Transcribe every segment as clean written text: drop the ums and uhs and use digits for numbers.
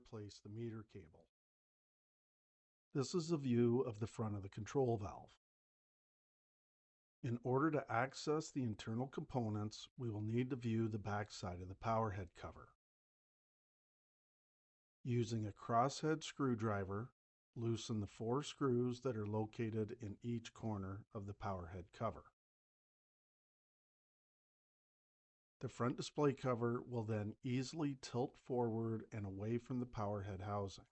replace the meter cable. This is a view of the front of the control valve. In order to access the internal components, we will need to view the back side of the power head cover. Using a crosshead screwdriver, loosen the 4 screws that are located in each corner of the power head cover. The front display cover will then easily tilt forward and away from the power head housing.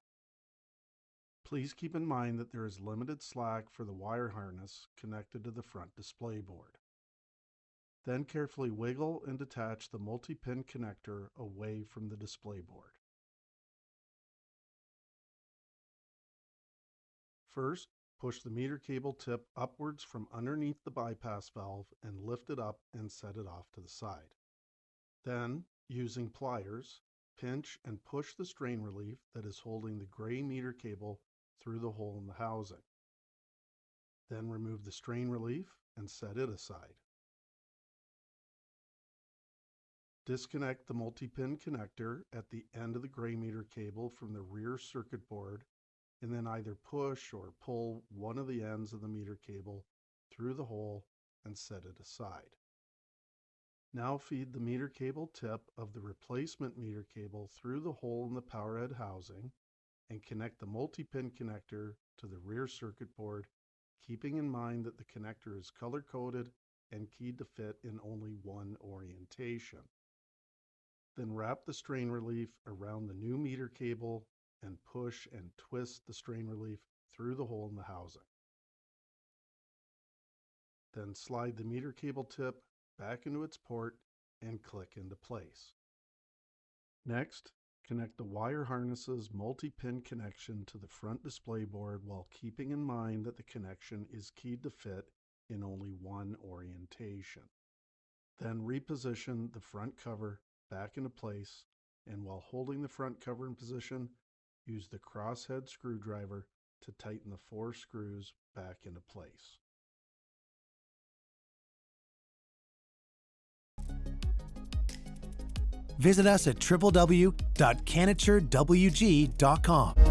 Please keep in mind that there is limited slack for the wire harness connected to the front display board. Then carefully wiggle and detach the multi-pin connector away from the display board. First, push the meter cable tip upwards from underneath the bypass valve and lift it up and set it off to the side. Then, using pliers, pinch and push the strain relief that is holding the gray meter cable through the hole in the housing. Then remove the strain relief and set it aside. Disconnect the multi-pin connector at the end of the gray meter cable from the rear circuit board, and then either push or pull one of the ends of the meter cable through the hole and set it aside. Now feed the meter cable tip of the replacement meter cable through the hole in the power head housing and connect the multi-pin connector to the rear circuit board, keeping in mind that the connector is color-coded and keyed to fit in only one orientation. Then wrap the strain relief around the new meter cable and push and twist the strain relief through the hole in the housing. Then slide the meter cable tip back into its port and click into place. Next, connect the wire harness's multi-pin connection to the front display board while keeping in mind that the connection is keyed to fit in only one orientation. Then reposition the front cover back into place, and while holding the front cover in position, use the crosshead screwdriver to tighten the 4 screws back into place. Visit us at www.canaturewg.com.